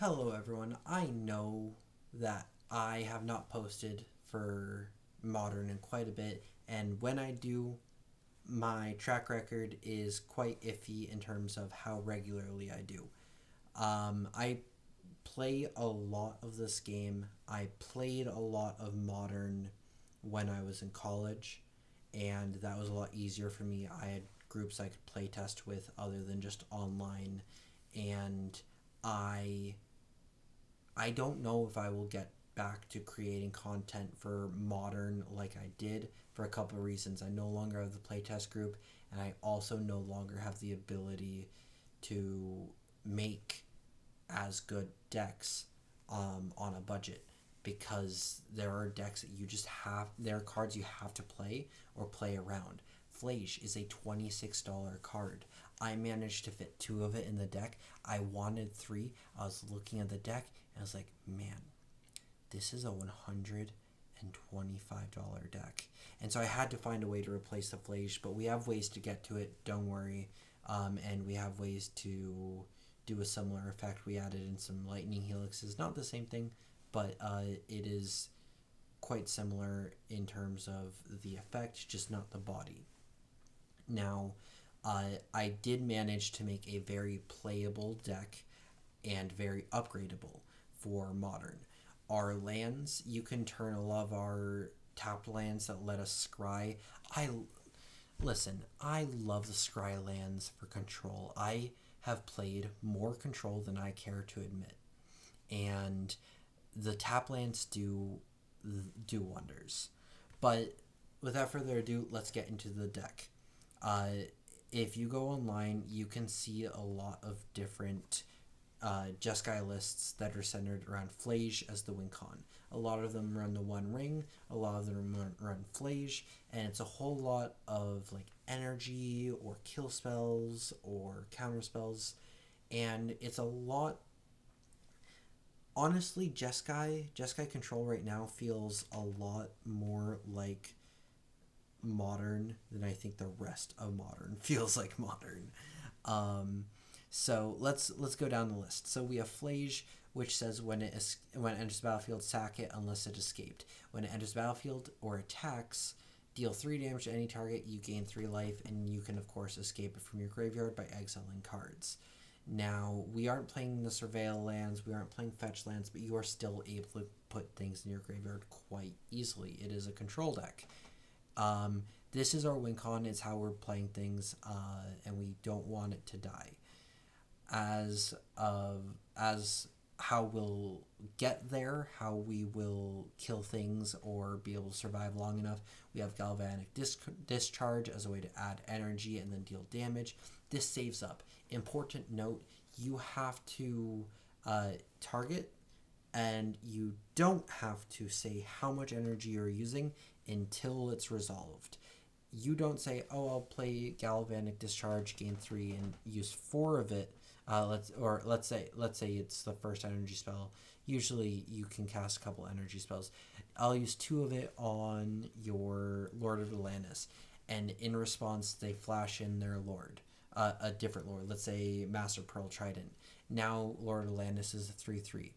Hello, everyone. I know that I have not posted for Modern in quite a bit, and when I do, my track record is quite iffy in terms of how regularly I do. I play a lot of this game. I played a lot of Modern when I was in college, and that was a lot easier for me. I had groups I could play test with other than just online, and I I don't know if I will get back to creating content for Modern like I did for a couple of reasons. I no longer have the playtest group, and I also no longer have the ability to make as good decks on a budget because there are decks that you just have, there are cards you have to play or play around. Flage is a $26 card. I managed to fit two of it in the deck. I wanted three. I was looking at the deck and I was like, man, this is a $125 deck. And so I had to find a way to replace the Flage, but we have ways to get to it, don't worry. And we have ways to do a similar effect. We added in some lightning helixes. Not the same thing, but it is quite similar in terms of the effect, just not the body. Now, I did manage to make a very playable deck and very upgradable for Modern. Our lands, you can turn a lot of our tapped lands that let us scry. I Listen, I love the scry lands for control. I have played more control than I care to admit, and the tap lands do wonders. But without further ado, let's get into the deck. Uh, if you go online, you can see a lot of different Jeskai lists that are centered around Flage as the win con. A lot of them run the One Ring, a lot of them run Flage, and it's a whole lot of like energy or kill spells or counter spells, and it's a lot. Honestly, Jeskai control right now feels a lot more like Modern than I think the rest of Modern feels like Modern. Um, so let's go down the list. So we have Flage, which says when it enters the battlefield, sack it unless it escaped. When it enters the battlefield or attacks, deal 3 damage to any target. You gain 3 life, and you can of course escape it from your graveyard by exiling cards. Now we aren't playing the surveil lands, we aren't playing fetch lands, but you are still able to put things in your graveyard quite easily. It is a control deck. This is our win con. It's how we're playing things, and we don't want it to die. As how we'll get there, how we will kill things or be able to survive long enough. We have galvanic discharge as a way to add energy and then deal damage. This saves up. Important note: you have to target, and you don't have to say how much energy you're using until it's resolved. You don't say, "Oh, I'll play Galvanic Discharge, gain 3, and use 4 of it." Let's say it's the first energy spell. Usually, you can cast a couple energy spells. I'll use 2 of it on your Lord of Atlantis, and in response, they flash in their Lord, a different Lord. Let's say Master Pearl Trident. Now, Lord of Atlantis is a 3/3.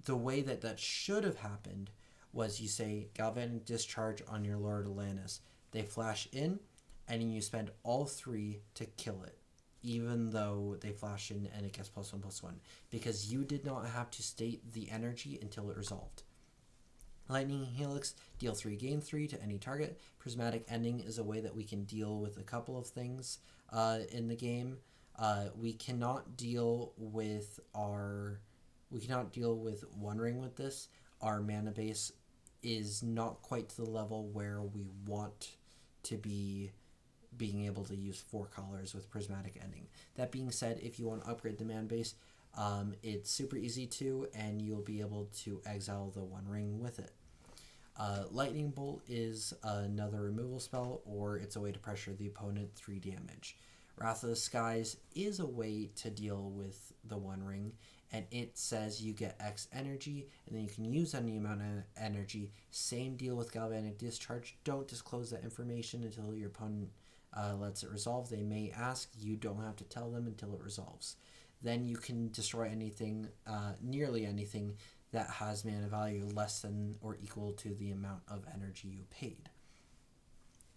The way that should have happened was you say Galvanic Discharge on your Lord Atlantis. They flash in, and you spend all 3 to kill it, even though they flash in and it gets +1/+1, because you did not have to state the energy until it resolved. Lightning Helix, deal 3, gain 3 to any target. Prismatic Ending is a way that we can deal with a couple of things in the game. We cannot deal with One Ring with this. Our mana base is not quite to the level where we want to be being able to use 4 colors with Prismatic Ending. That being said, if you want to upgrade the mana base, it's super easy to, and you'll be able to exile the One Ring with it. Lightning Bolt is another removal spell, or it's a way to pressure the opponent 3 damage. Wrath of the Skies is a way to deal with the One Ring, and it says you get X energy, and then you can use any amount of energy. Same deal with Galvanic Discharge. Don't disclose that information until your opponent lets it resolve. They may ask. You don't have to tell them until it resolves. then you can destroy anything, nearly anything, that has mana value less than or equal to the amount of energy you paid.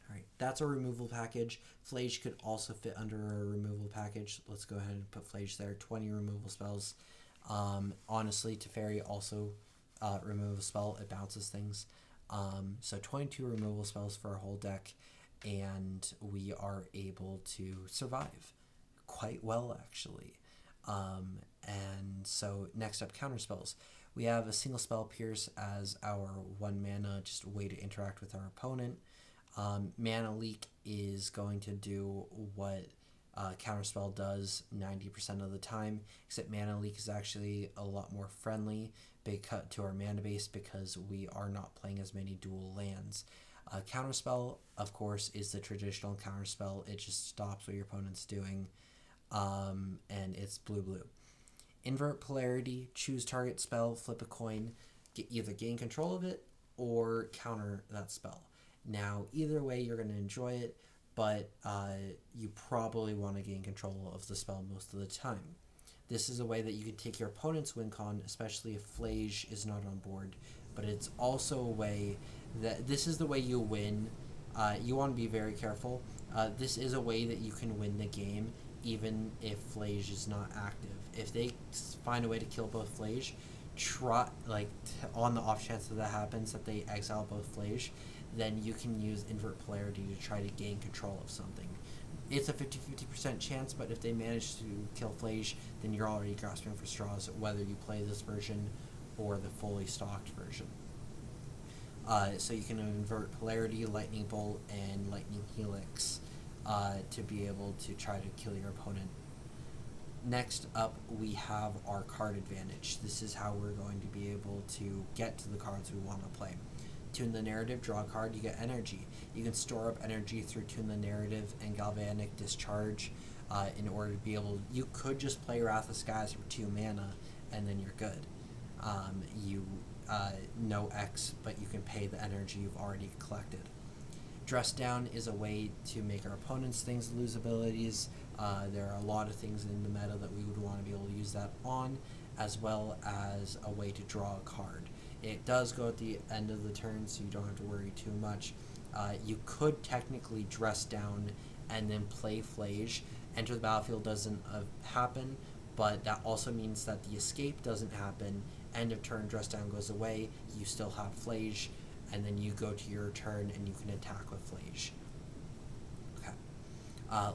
Alright, that's a removal package. Flage could also fit under a removal package. Let's go ahead and put Flage there. 20 removal spells. Honestly, Teferi also remove a spell. It bounces things. So 22 removal spells for our whole deck, and we are able to survive quite well, actually. And so next up, counter spells. We have a single spell Pierce as our 1 mana, just a way to interact with our opponent. Mana Leak is going to do what Counterspell does 90% of the time, except Mana Leak is actually a lot more friendly to our mana base because we are not playing as many dual lands. Counterspell, of course, is the traditional Counterspell. It just stops what your opponent's doing, and it's blue-blue. Invert Polarity, choose target spell, flip a coin, either gain control of it or counter that spell. Now, either way, you're going to enjoy it, but you probably want to gain control of the spell most of the time. This is a way that you can take your opponent's win con, especially if Flage is not on board, but it's also a way that this is the way you win. You want to be very careful. This is a way that you can win the game even if Flage is not active. If they find a way to kill both Flage, on the off chance that happens, that they exile both Flage, then you can use Invert Polarity to try to gain control of something. It's a 50-50% chance, but if they manage to kill Flage, then you're already grasping for straws, whether you play this version or the fully stocked version. So you can invert Polarity, Lightning Bolt, and Lightning Helix to be able to try to kill your opponent. Next up, we have our card advantage. This is how we're going to be able to get to the cards we want to play. Tune the Narrative, draw a card, you get energy. You can store up energy through Tune the Narrative and Galvanic Discharge in order to be able... You could just play Wrath of Skies for 2 mana, and then you're good. No X, but you can pay the energy you've already collected. Dress Down is a way to make our opponent's things lose abilities. There are a lot of things in the meta that we would want to be able to use that on, as well as a way to draw a card. It does go at the end of the turn, so you don't have to worry too much. You could technically Dress Down and then play Flage. Enter the Battlefield doesn't happen, but that also means that the escape doesn't happen. End of turn, Dress Down goes away, you still have Flage, and then you go to your turn and you can attack with Flage. Okay.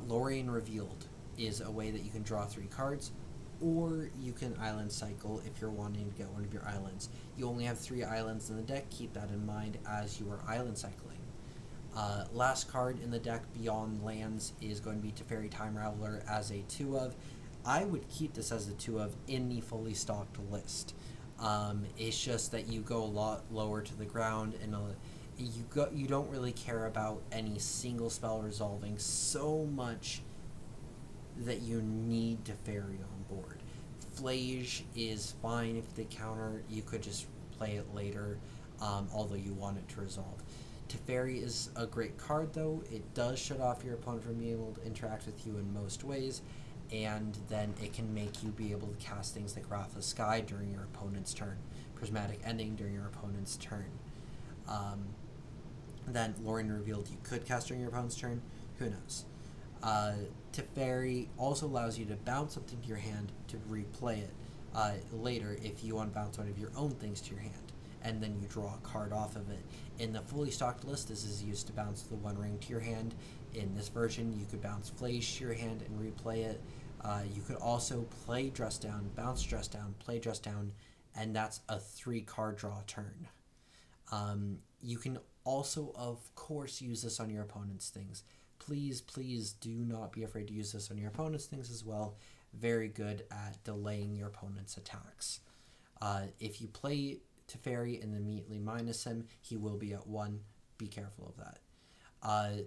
Lorien Revealed is a way that you can draw 3 cards, or you can island cycle if you're wanting to get one of your islands. You only have 3 islands in the deck, keep that in mind as you are island cycling. Last card in the deck beyond lands is going to be Teferi Time Raveler as a 2-of. I would keep this as a 2-of in the fully stocked list. It's just that you go a lot lower to the ground, and you don't really care about any single spell resolving so much that you need Teferi on board. Flage is fine if they counter. You could just play it later, although you want it to resolve. Teferi is a great card, though. It does shut off your opponent from being able to interact with you in most ways, and then it can make you be able to cast things like Wrath of Sky during your opponent's turn, Prismatic Ending during your opponent's turn. Then Lorien Revealed you could cast during your opponent's turn. Who knows? Teferi also allows you to bounce something to your hand to replay it later if you want to bounce one of your own things to your hand, and then you draw a card off of it. In the fully stocked list, this is used to bounce the One Ring to your hand. In this version, you could bounce Flage to your hand and replay it. You could also play Dress Down, bounce Dress Down, play Dress Down, and that's a 3-card draw turn. You can also, of course, use this on your opponent's things. Please do not be afraid to use this on your opponent's things as well. Very good at delaying your opponent's attacks. If you play Teferi and immediately minus him, he will be at 1. Be careful of that.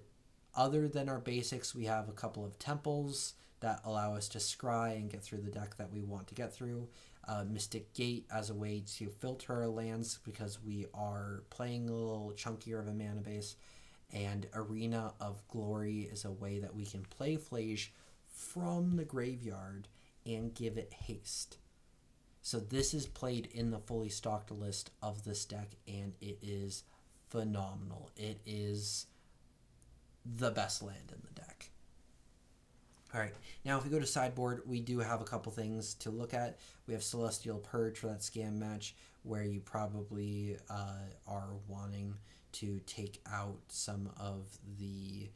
Other than our basics, we have a couple of temples that allow us to scry and get through the deck that we want to get through. Mystic Gate as a way to filter our lands because we are playing a little chunkier of a mana base. And Arena of Glory is a way that we can play Flage from the graveyard and give it haste. So this is played in the fully stocked list of this deck, and it is phenomenal. It is the best land in the deck. All right, now if we go to sideboard, we do have a couple things to look at. We have Celestial Purge for that scam match, where you probably are wanting to take out some of the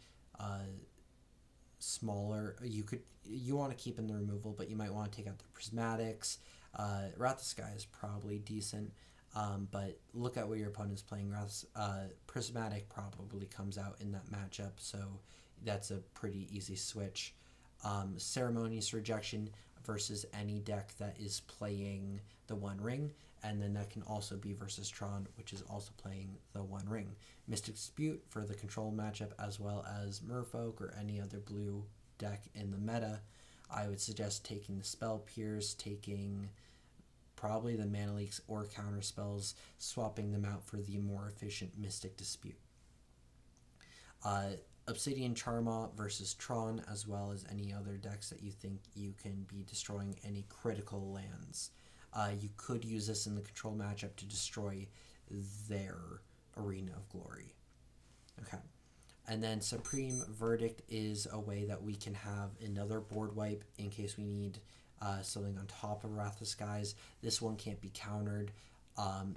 smaller. You want to keep in the removal, but you might want to take out the Prismatics. Wrath of Sky is probably decent, but look at what your opponent's playing. Prismatic probably comes out in that matchup, so that's a pretty easy switch. Ceremonious Rejection versus any deck that is playing the One Ring, and then that can also be versus Tron, which is also playing the One Ring. Mystic Dispute for the control matchup, as well as Merfolk or any other blue deck in the meta. I would suggest taking the Spell Pierce, taking probably the Mana Leaks or counter spells, swapping them out for the more efficient Mystic Dispute. Obsidian Charmaw versus Tron, as well as any other decks that you think you can be destroying any critical lands. You could use this in the control matchup to destroy their Arena of Glory. Okay. And then Supreme Verdict is a way that we can have another board wipe in case we need something on top of Wrath of Skies. This one can't be countered.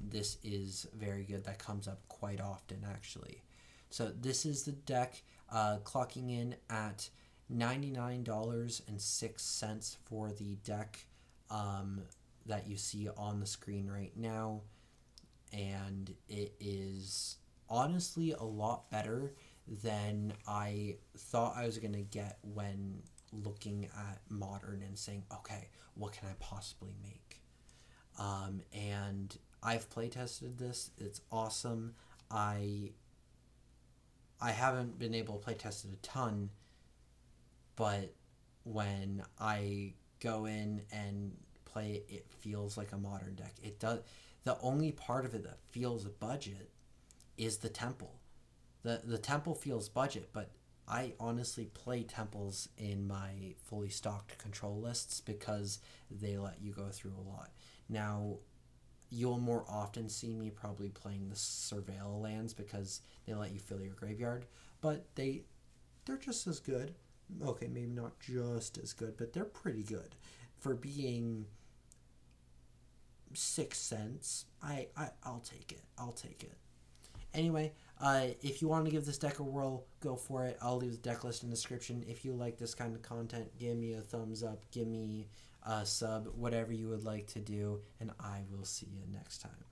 This is very good. That comes up quite often, actually. So this is the deck, clocking in at $99.06 for the deck that you see on the screen right now. And it is honestly a lot better than I thought I was going to get when looking at Modern and saying, okay, what can I possibly make? And I've playtested this. It's awesome. I haven't been able to playtest it a ton, but when I go in and play it, it feels like a Modern deck. It does. The only part of it that feels a budget is the temple. The temple feels budget, but I honestly play temples in my fully stocked control lists because they let you go through a lot. Now, you'll more often see me probably playing the Surveil lands because they let you fill your graveyard, but they're just as good. Okay, maybe not just as good, but they're pretty good. For being 6 cents, I'll take it. I'll take it. Anyway, if you want to give this deck a whirl, go for it. I'll leave the deck list in the description. If you like this kind of content, give me a thumbs up, give me a sub, whatever you would like to do, and I will see you next time.